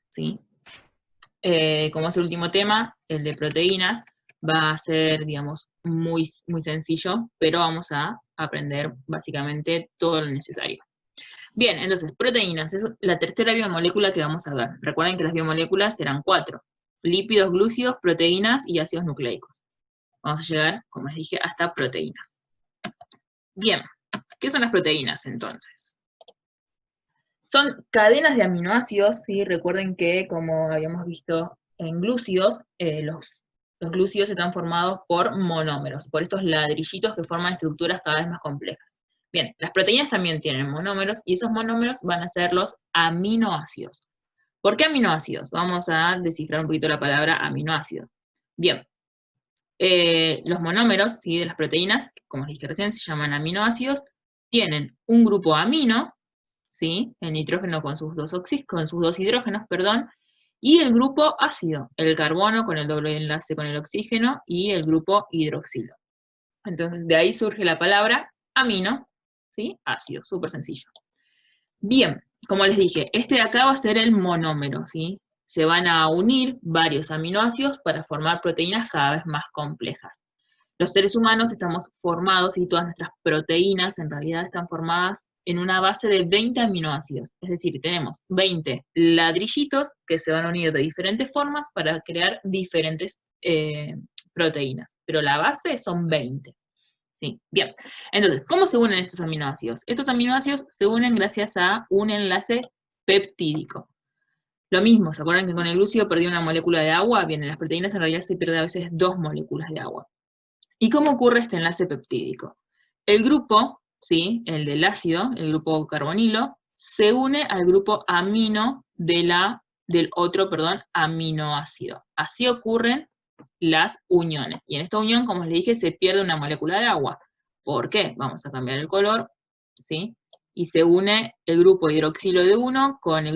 ¿sí? Como es el último tema, el de proteínas, va a ser, digamos, muy sencillo, pero vamos a aprender básicamente todo lo necesario. Bien, entonces, proteínas, es la tercera biomolécula que vamos a ver. Recuerden que las biomoléculas eran 4, lípidos, glúcidos, proteínas y ácidos nucleicos. Vamos a llegar, como les dije, hasta proteínas. Bien, ¿qué son las proteínas entonces? Son cadenas de aminoácidos, ¿sí? Recuerden que, como habíamos visto en glúcidos, los glúcidos están formados por monómeros, por estos ladrillitos que forman estructuras cada vez más complejas. Bien, las proteínas también tienen monómeros, y esos monómeros van a ser los aminoácidos. ¿Por qué aminoácidos? Vamos a descifrar un poquito la palabra aminoácido. Bien, los monómeros, ¿sí?, de las proteínas, como les dije recién, se llaman aminoácidos, tienen un grupo amino, ¿sí?, el nitrógeno con sus dos hidrógenos, perdón, y el grupo ácido, el carbono con el doble enlace con el oxígeno y el grupo hidroxilo. Entonces, de ahí surge la palabra amino, ¿sí?, ácido, súper sencillo. Bien, como les dije, este de acá va a ser el monómero, ¿sí? Se van a unir varios aminoácidos para formar proteínas cada vez más complejas. Los seres humanos estamos formados, y todas nuestras proteínas en realidad están formadas en una base de 20 aminoácidos. Es decir, tenemos 20 ladrillitos que se van a unir de diferentes formas para crear diferentes proteínas. Pero la base son 20. Sí, bien. Entonces, ¿cómo se unen estos aminoácidos? Estos aminoácidos se unen gracias a un enlace peptídico. Lo mismo, ¿se acuerdan que con el glúcido perdió una molécula de agua? Bien, en las proteínas en realidad se pierde a veces 2 moléculas de agua. ¿Y cómo ocurre este enlace peptídico? El grupo, ¿sí?, el del ácido, el grupo carbonilo, se une al grupo amino del otro aminoácido. Así ocurren las uniones. Y en esta unión, como les dije, se pierde una molécula de agua. ¿Por qué? Vamos a cambiar el color, ¿sí? Y se une el grupo hidroxilo de uno con el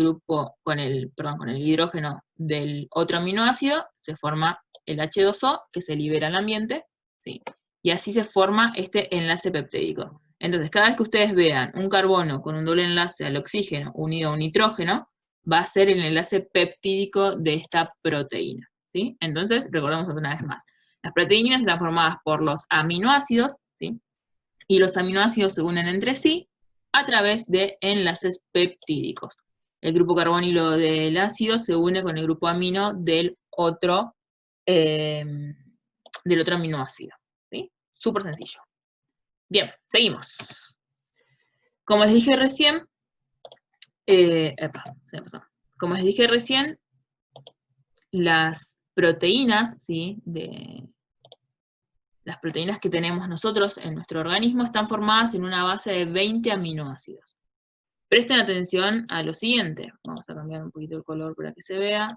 hidrógeno del otro aminoácido, se forma el H2O, que se libera al ambiente, ¿sí? Y así se forma este enlace peptídico. Entonces, cada vez que ustedes vean un carbono con un doble enlace al oxígeno unido a un nitrógeno, va a ser el enlace peptídico de esta proteína, ¿sí? Entonces, recordemos una vez más. Las proteínas están formadas por los aminoácidos, ¿sí? Y los aminoácidos se unen entre sí a través de enlaces peptídicos. El grupo carbonilo del ácido se une con el grupo amino del otro aminoácido, ¿sí? Súper sencillo. Bien, seguimos. Como les dije recién, Como les dije recién, las proteínas, ¿sí?, las proteínas que tenemos nosotros en nuestro organismo están formadas en una base de 20 aminoácidos. Presten atención a lo siguiente. Vamos a cambiar un poquito el color para que se vea.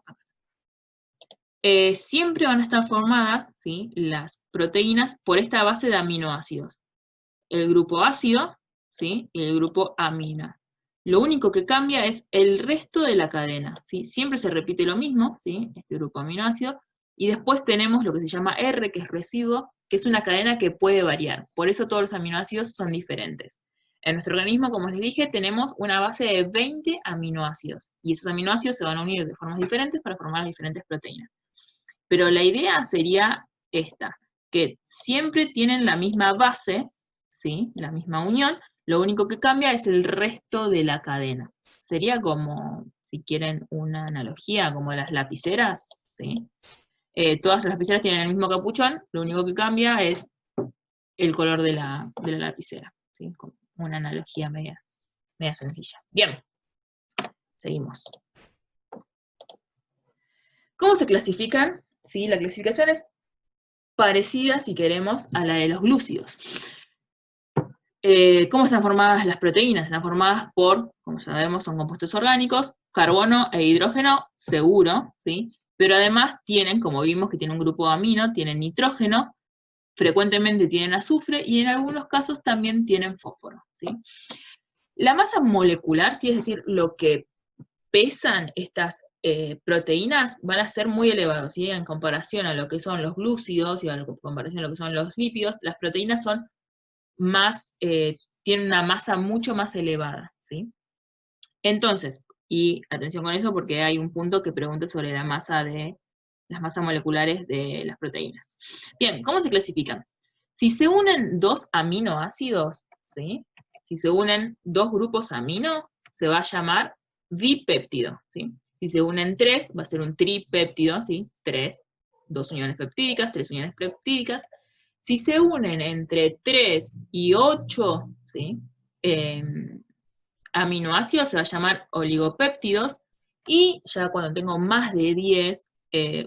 Siempre van a estar formadas, ¿sí?, las proteínas por esta base de aminoácidos. El grupo ácido, ¿sí?, y el grupo amina. Lo único que cambia es el resto de la cadena, ¿sí? Siempre se repite lo mismo, ¿sí?, este grupo aminoácido, y después tenemos lo que se llama R, que es residuo, que es una cadena que puede variar. Por eso todos los aminoácidos son diferentes. En nuestro organismo, como les dije, tenemos una base de 20 aminoácidos, y esos aminoácidos se van a unir de formas diferentes para formar las diferentes proteínas. Pero la idea sería esta, que siempre tienen la misma base, ¿sí?, la misma unión, lo único que cambia es el resto de la cadena. Sería como, si quieren una analogía, como las lapiceras, ¿sí? Todas las lapiceras tienen el mismo capuchón, lo único que cambia es el color de la lapicera, ¿sí? Como una analogía media sencilla. Bien, seguimos. ¿Cómo se clasifican? ¿Sí? La clasificación es parecida, si queremos, a la de los glúcidos. ¿Cómo están formadas las proteínas? Están formadas por, como sabemos, son compuestos orgánicos, carbono e hidrógeno, seguro, ¿sí? Pero además tienen, como vimos, que tienen un grupo amino, tienen nitrógeno, frecuentemente tienen azufre y en algunos casos también tienen fósforo, ¿sí? La masa molecular, sí, es decir, lo que pesan estas proteínas, van a ser muy elevados, ¿sí? En comparación a lo que son los glúcidos y en comparación a lo que son los lípidos, las proteínas son tienen una masa mucho más elevada, ¿sí? Entonces, Y atención con eso porque hay un punto que pregunta sobre las masas moleculares de las proteínas. Bien, ¿cómo se clasifican? Si se unen dos aminoácidos, ¿sí? Si se unen dos grupos amino, se va a llamar dipéptido, ¿sí? Si se unen tres, va a ser un tripéptido, ¿sí? Dos uniones peptídicas, tres uniones peptídicas. Si se unen entre 3 y 8, ¿sí? Aminoácidos se va a llamar oligopéptidos, y ya cuando tengo más de 10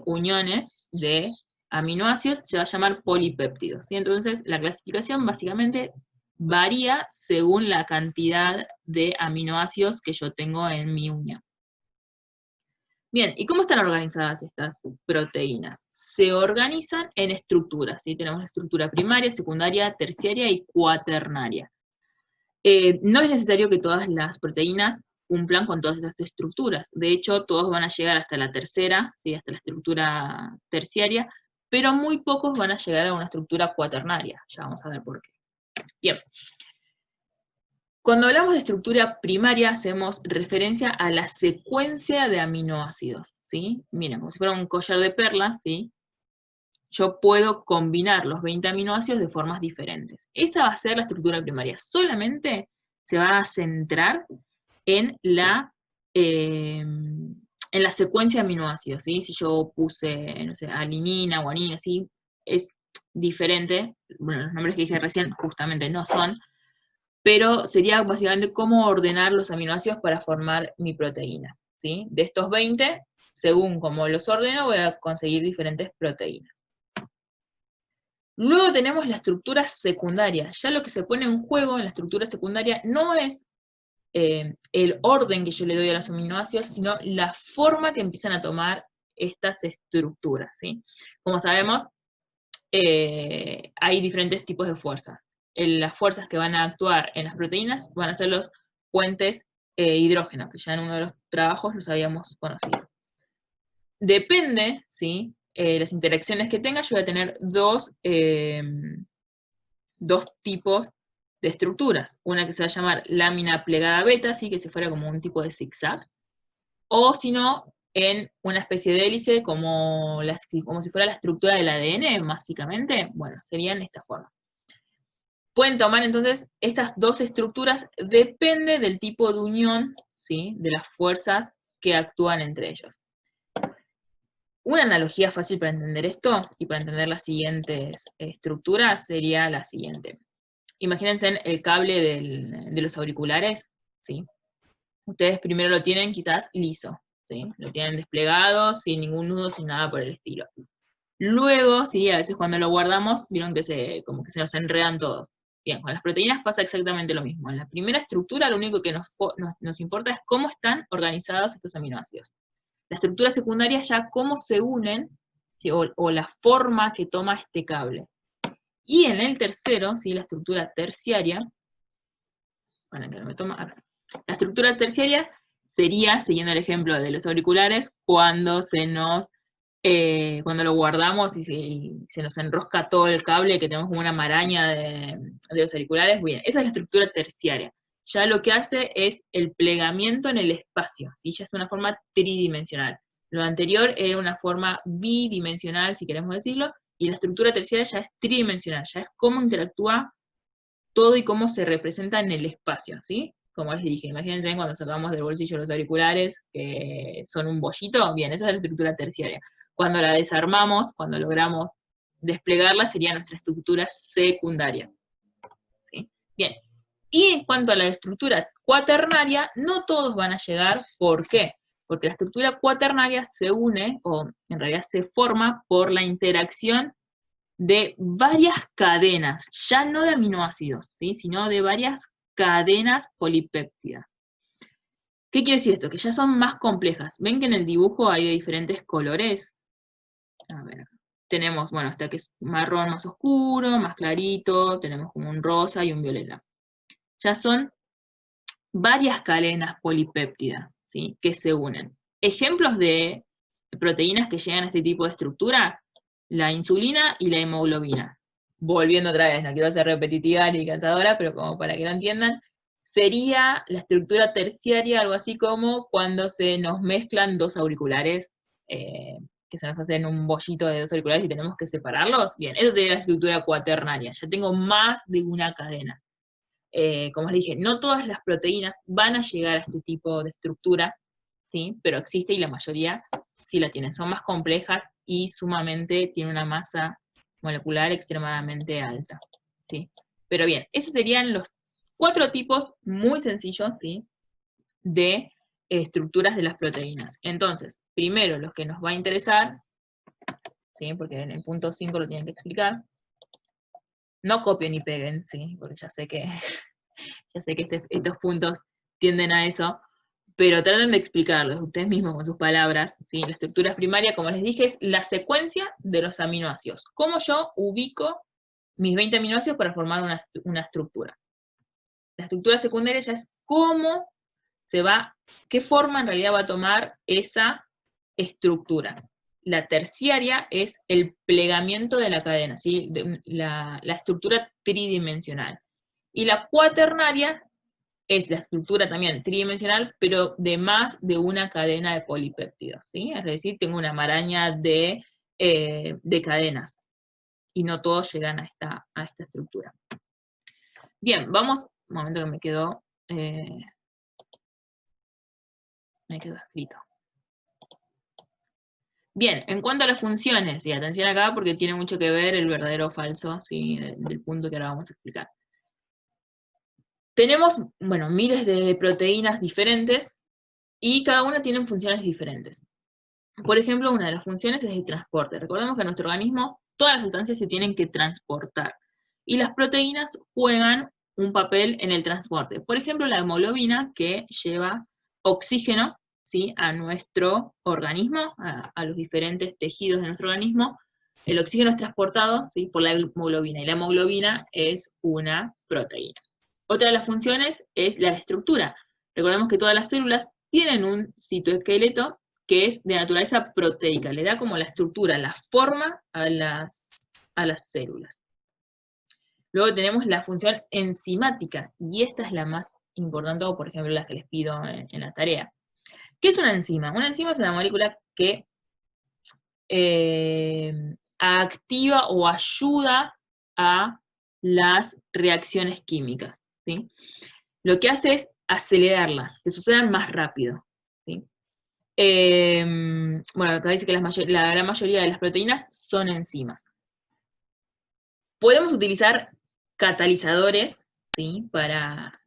uniones de aminoácidos se va a llamar polipéptidos, ¿sí? Entonces la clasificación básicamente varía según la cantidad de aminoácidos que yo tengo en mi unión. Bien, ¿y cómo están organizadas estas proteínas? Se organizan en estructuras, ¿sí? Tenemos la estructura primaria, secundaria, terciaria y cuaternaria. No es necesario que todas las proteínas cumplan con todas estas estructuras. De hecho, todos van a llegar hasta la tercera, ¿sí? Hasta la estructura terciaria, pero muy pocos van a llegar a una estructura cuaternaria. Ya vamos a ver por qué. Bien. Cuando hablamos de estructura primaria, hacemos referencia a la secuencia de aminoácidos, ¿sí? Miren, como si fuera un collar de perlas, ¿sí? Yo puedo combinar los 20 aminoácidos de formas diferentes. Esa va a ser la estructura primaria. Solamente se va a centrar en la secuencia de aminoácidos, ¿sí? Si yo puse, no sé, alinina, guanina, ¿sí? Es diferente. Bueno, los nombres que dije recién justamente no son, pero sería básicamente cómo ordenar los aminoácidos para formar mi proteína, ¿sí? De estos 20, según cómo los ordeno, voy a conseguir diferentes proteínas. Luego tenemos la estructura secundaria. Ya lo que se pone en juego en la estructura secundaria no es el orden que yo le doy a los aminoácidos, sino la forma que empiezan a tomar estas estructuras, ¿sí? Como sabemos, hay diferentes tipos de fuerzas. Las fuerzas que van a actuar en las proteínas van a ser los puentes hidrógenos, que ya en uno de los trabajos los habíamos conocido. Depende, ¿sí? Las interacciones que tenga, yo voy a tener dos tipos de estructuras. Una que se va a llamar lámina plegada beta, ¿sí? Que si fuera como un tipo de zigzag. O si no, en una especie de hélice, como si fuera la estructura del ADN, básicamente. Bueno, serían de esta forma. Pueden tomar entonces estas dos estructuras, depende del tipo de unión, ¿sí? De las fuerzas que actúan entre ellos. Una analogía fácil para entender esto y para entender las siguientes estructuras sería la siguiente. Imagínense el cable de los auriculares, ¿sí? Ustedes primero lo tienen quizás liso, ¿sí? Lo tienen desplegado, sin ningún nudo, sin nada por el estilo. Luego, sí, a veces cuando lo guardamos, vieron que como que se nos enredan todos. Bien, con las proteínas pasa exactamente lo mismo. En la primera estructura lo único que nos importa es cómo están organizados estos aminoácidos. La estructura secundaria ya cómo se unen, ¿sí? o la forma que toma este cable. Y en el tercero, ¿sí? La estructura terciaria, bueno, que no me toma, la estructura terciaria sería, siguiendo el ejemplo de los auriculares, cuando lo guardamos y se nos enrosca todo el cable, que tenemos como una maraña de los auriculares. Bien, esa es la estructura terciaria. Ya lo que hace es el plegamiento en el espacio, ¿sí? Ya es una forma tridimensional. Lo anterior era una forma bidimensional, si queremos decirlo, y la estructura terciaria ya es tridimensional, ya es cómo interactúa todo y cómo se representa en el espacio, ¿sí? Como les dije, imagínense cuando sacamos del bolsillo los auriculares, que son un bollito, bien, esa es la estructura terciaria. Cuando la desarmamos, cuando logramos desplegarla, sería nuestra estructura secundaria, ¿sí? Bien, y en cuanto a la estructura cuaternaria, no todos van a llegar. ¿Por qué? Porque la estructura cuaternaria se une, o en realidad se forma por la interacción de varias cadenas, ya no de aminoácidos, ¿sí? Sino de varias cadenas polipéptidas. ¿Qué quiere decir esto? Que ya son más complejas. ¿Ven que en el dibujo hay de diferentes colores? A ver, tenemos, bueno, hasta que es marrón más oscuro, más clarito, tenemos como un rosa y un violeta. Ya son varias cadenas polipéptidas, ¿sí? Que se unen. Ejemplos de proteínas que llegan a este tipo de estructura: la insulina y la hemoglobina. Volviendo otra vez, no quiero ser repetitiva ni cansadora, pero como para que lo entiendan, sería la estructura terciaria, algo así como cuando se nos mezclan dos auriculares, que se nos hacen un bollito de dos auriculares y tenemos que separarlos. Bien, esa sería la estructura cuaternaria. Ya tengo más de una cadena. Como les dije, no todas las proteínas van a llegar a este tipo de estructura, ¿sí? Pero existe y la mayoría sí la tienen. Son más complejas y sumamente tienen una masa molecular extremadamente alta, ¿sí? Pero bien, esos serían los 4 tipos muy sencillos, ¿sí?, de estructuras de las proteínas. Entonces, primero los que nos va a interesar, ¿sí?, porque en el punto 5 lo tienen que explicar. No copien y peguen, ¿sí?, porque ya sé que estos puntos tienden a eso, pero traten de explicarlos ustedes mismos con sus palabras, ¿sí? La estructura primaria, como les dije, es la secuencia de los aminoácidos. ¿Cómo yo ubico mis 20 aminoácidos para formar una estructura? La estructura secundaria ya es cómo qué forma en realidad va a tomar esa estructura. La terciaria es el plegamiento de la cadena, ¿sí?, la estructura tridimensional. Y la cuaternaria es la estructura también tridimensional, pero de más de una cadena de polipéptidos, ¿sí? Es decir, tengo una maraña de cadenas, y no todos llegan a esta estructura. Bien, vamos, un momento que me quedó escrito. Bien, en cuanto a las funciones, y atención acá porque tiene mucho que ver el verdadero o falso, ¿sí?, del punto que ahora vamos a explicar. Tenemos, bueno, miles de proteínas diferentes, y cada una tiene funciones diferentes. Por ejemplo, una de las funciones es el transporte. Recordemos que en nuestro organismo todas las sustancias se tienen que transportar, y las proteínas juegan un papel en el transporte. Por ejemplo, la hemoglobina, que lleva oxígeno, ¿sí?, a nuestro organismo, a los diferentes tejidos de nuestro organismo. El oxígeno es transportado, ¿sí?, por la hemoglobina, y la hemoglobina es una proteína. Otra de las funciones es la estructura. Recordemos que todas las células tienen un citoesqueleto que es de naturaleza proteica, le da como la estructura, la forma a las células. Luego tenemos la función enzimática, y esta es la más importante, o por ejemplo la que les pido en la tarea. ¿Qué es una enzima? Una enzima es una molécula que activa o ayuda a las reacciones químicas, ¿sí? Lo que hace es acelerarlas, que sucedan más rápido, ¿sí? Bueno, acá dice que la gran mayoría de las proteínas son enzimas. Podemos utilizar catalizadores, ¿sí?,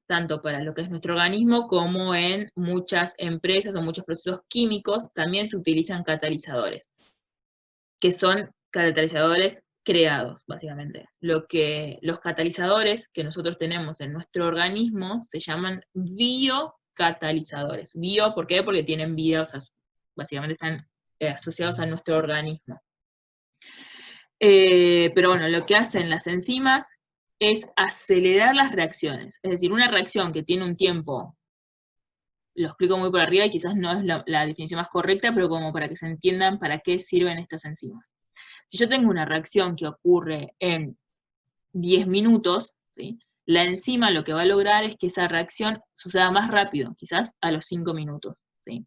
tanto para lo que es nuestro organismo como en muchas empresas o muchos procesos químicos también se utilizan catalizadores, que son catalizadores creados, básicamente. Los catalizadores que nosotros tenemos en nuestro organismo se llaman biocatalizadores. Bio, ¿por qué? Porque tienen vida, o sea, básicamente están asociados a nuestro organismo. Pero bueno, lo que hacen las enzimas es acelerar las reacciones. Es decir, una reacción que tiene un tiempo, lo explico muy por arriba y quizás no es la definición más correcta, pero como para que se entiendan para qué sirven estas enzimas. Si yo tengo una reacción que ocurre en 10 minutos, ¿sí?, la enzima lo que va a lograr es que esa reacción suceda más rápido, quizás a los 5 minutos, ¿sí?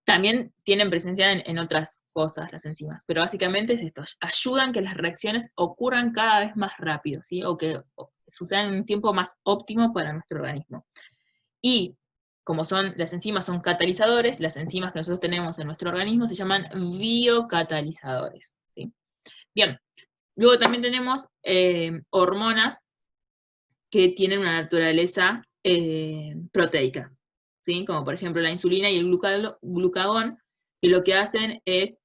También tienen presencia en otras cosas las enzimas, pero básicamente es esto, ayudan que las reacciones ocurran cada vez más rápido, ¿sí?, o que sucedan en un tiempo más óptimo para nuestro organismo. Y como las enzimas son catalizadores, las enzimas que nosotros tenemos en nuestro organismo se llaman biocatalizadores, ¿sí? Bien, luego también tenemos hormonas que tienen una naturaleza proteica, ¿sí?, como por ejemplo la insulina y el glucagón, que lo que hacen es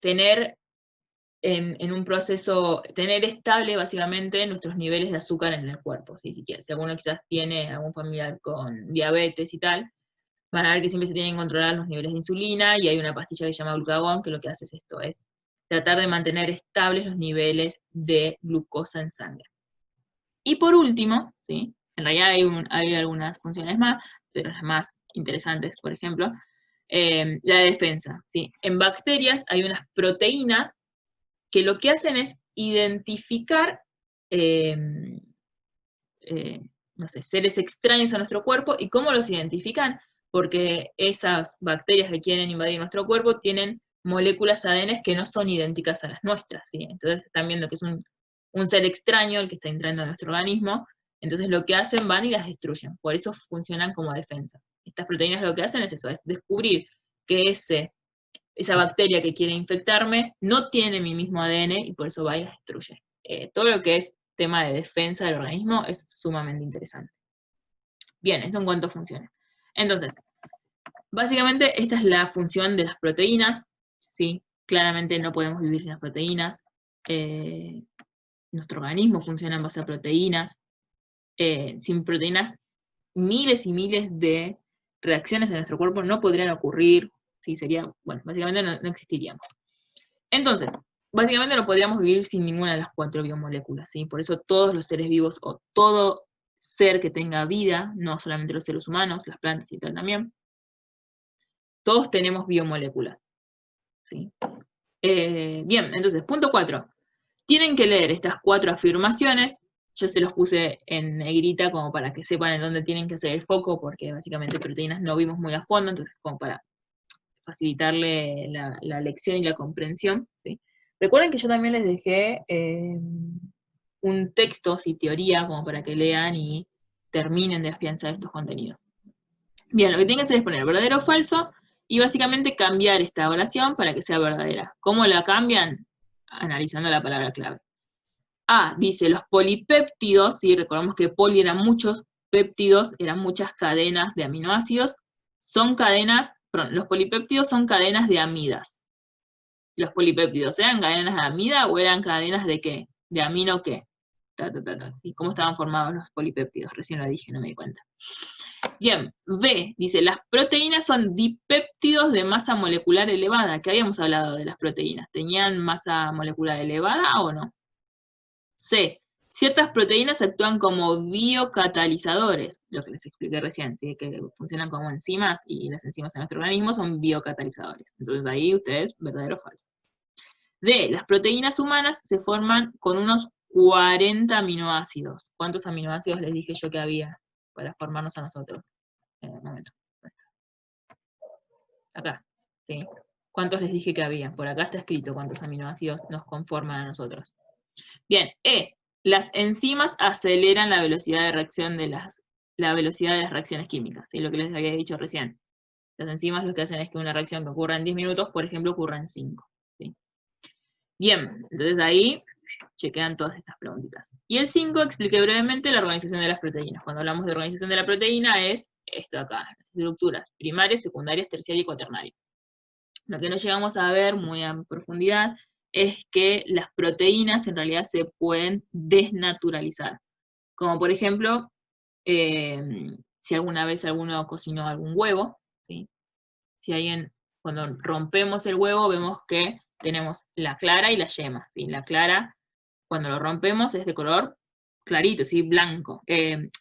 tener en un proceso, tener estable básicamente nuestros niveles de azúcar en el cuerpo, ¿sí? Si alguno quizás tiene algún familiar con diabetes y tal, van a ver que siempre se tienen que controlar los niveles de insulina, y hay una pastilla que se llama glucagón, que lo que hace es esto, es tratar de mantener estables los niveles de glucosa en sangre. Y por último, ¿sí?, en realidad hay algunas funciones más, pero las más interesantes, por ejemplo, la defensa, ¿sí? En bacterias hay unas proteínas que lo que hacen es identificar no sé, seres extraños a nuestro cuerpo. ¿Y cómo los identifican? Porque esas bacterias que quieren invadir nuestro cuerpo tienen moléculas ADN que no son idénticas a las nuestras, ¿sí? Entonces están viendo que es un ser extraño el que está entrando a nuestro organismo, entonces lo que hacen, van y las destruyen. Por eso funcionan como defensa. Estas proteínas lo que hacen es eso, es descubrir que esa bacteria que quiere infectarme no tiene mi mismo ADN y por eso va y las destruye. Todo lo que es tema de defensa del organismo es sumamente interesante. Bien, esto en cuanto funciona. Entonces, básicamente esta es la función de las proteínas, ¿sí? Claramente no podemos vivir sin las proteínas. Nuestro organismo funciona en base a proteínas. Sin proteínas, miles y miles de reacciones en nuestro cuerpo no podrían ocurrir, ¿sí? Sería, bueno, básicamente no existiríamos. Entonces, básicamente no podríamos vivir sin ninguna de las 4 biomoléculas, ¿sí? Por eso todos los seres vivos, o todo ser que tenga vida, no solamente los seres humanos, las plantas y tal también, todos tenemos biomoléculas, ¿sí? Bien, entonces, punto 4. Tienen que leer estas 4 afirmaciones. Yo se los puse en negrita como para que sepan en dónde tienen que hacer el foco, porque básicamente proteínas no vimos muy a fondo, entonces como para facilitarle la lección y la comprensión, ¿sí? Recuerden que yo también les dejé un texto, sí, teoría, como para que lean y terminen de afianzar estos contenidos. Bien, lo que tienen que hacer es poner verdadero o falso, y básicamente cambiar esta oración para que sea verdadera. ¿Cómo la cambian? Analizando la palabra clave. A, dice, los polipéptidos, ¿sí? Recordamos que poli eran muchos, péptidos eran muchas cadenas de aminoácidos, son cadenas, perdón, los polipéptidos son cadenas de amidas. Los polipéptidos, ¿eran cadenas de amida o eran cadenas de qué? ¿De amino qué? ¿Sí? ¿Cómo estaban formados los polipéptidos? Recién lo dije, no me di cuenta. Bien, B, dice, las proteínas son dipéptidos de masa molecular elevada. ¿Qué habíamos hablado de las proteínas? ¿Tenían masa molecular elevada o no? C, ciertas proteínas actúan como biocatalizadores, lo que les expliqué recién, ¿sí? Que funcionan como enzimas y las enzimas en nuestro organismo son biocatalizadores. Entonces ahí ustedes, verdadero o falso. D, las proteínas humanas se forman con unos 40 aminoácidos. ¿Cuántos aminoácidos les dije yo que había para formarnos a nosotros? Un momento. Acá, ¿sí? ¿Cuántos les dije que había? Por acá está escrito cuántos aminoácidos nos conforman a nosotros. Bien, E, las enzimas aceleran la velocidad de reacción de las reacciones químicas, ¿sí? Lo que les había dicho recién. Las enzimas lo que hacen es que una reacción que ocurra en 10 minutos, por ejemplo, ocurra en 5. ¿Sí? Bien, entonces ahí chequean todas estas preguntitas. Y el 5, expliqué brevemente la organización de las proteínas. Cuando hablamos de organización de la proteína es esto acá, las estructuras primarias, secundarias, terciarias y cuaternarias. Lo que no llegamos a ver muy a profundidad es que las proteínas en realidad se pueden desnaturalizar. Como por ejemplo, si alguna vez alguno cocinó algún huevo, ¿sí? Si alguien, cuando rompemos el huevo, vemos que tenemos la clara y la yema, ¿sí? La clara, cuando lo rompemos, es de color clarito, ¿sí? Blanco,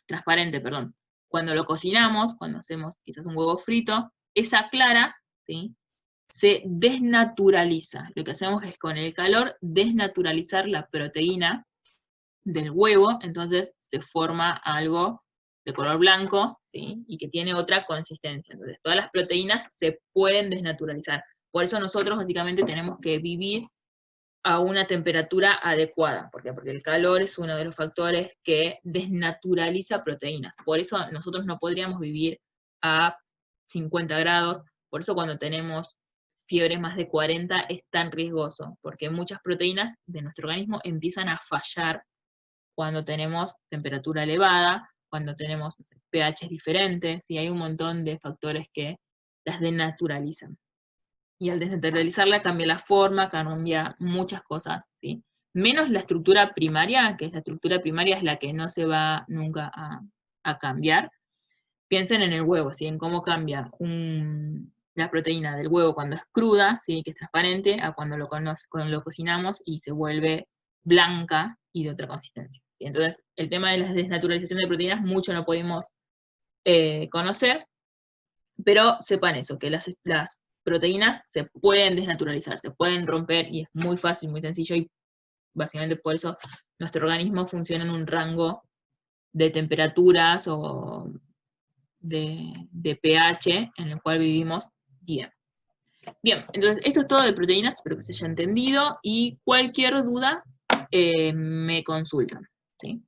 transparente, perdón. Cuando lo cocinamos, cuando hacemos quizás un huevo frito, esa clara, ¿sí? Se desnaturaliza. Lo que hacemos es con el calor desnaturalizar la proteína del huevo, entonces se forma algo de color blanco, ¿sí? Y que tiene otra consistencia. Entonces todas las proteínas se pueden desnaturalizar. Por eso nosotros básicamente tenemos que vivir a una temperatura adecuada. ¿Por qué? Porque el calor es uno de los factores que desnaturaliza proteínas. Por eso nosotros no podríamos vivir a 50 grados. Por eso cuando tenemos fiebre más de 40 es tan riesgoso, porque muchas proteínas de nuestro organismo empiezan a fallar cuando tenemos temperatura elevada, cuando tenemos pH diferentes, y hay un montón de factores que las denaturalizan. Y al desnaturalizarla cambia la forma, cambia muchas cosas, ¿sí? Menos la estructura primaria, que es la estructura primaria es la que no se va nunca a cambiar. Piensen en el huevo, ¿sí? En cómo cambia la proteína del huevo cuando es cruda, ¿sí? Que es transparente, a cuando lo cocinamos y se vuelve blanca y de otra consistencia. ¿Sí? Entonces, el tema de la desnaturalización de proteínas mucho no podemos conocer, pero sepan eso, que las proteínas se pueden desnaturalizar, se pueden romper y es muy fácil, muy sencillo y básicamente por eso nuestro organismo funciona en un rango de temperaturas o de pH en el cual vivimos bien. Bien, entonces esto es todo de proteínas, espero que se haya entendido, y cualquier duda me consultan, ¿sí?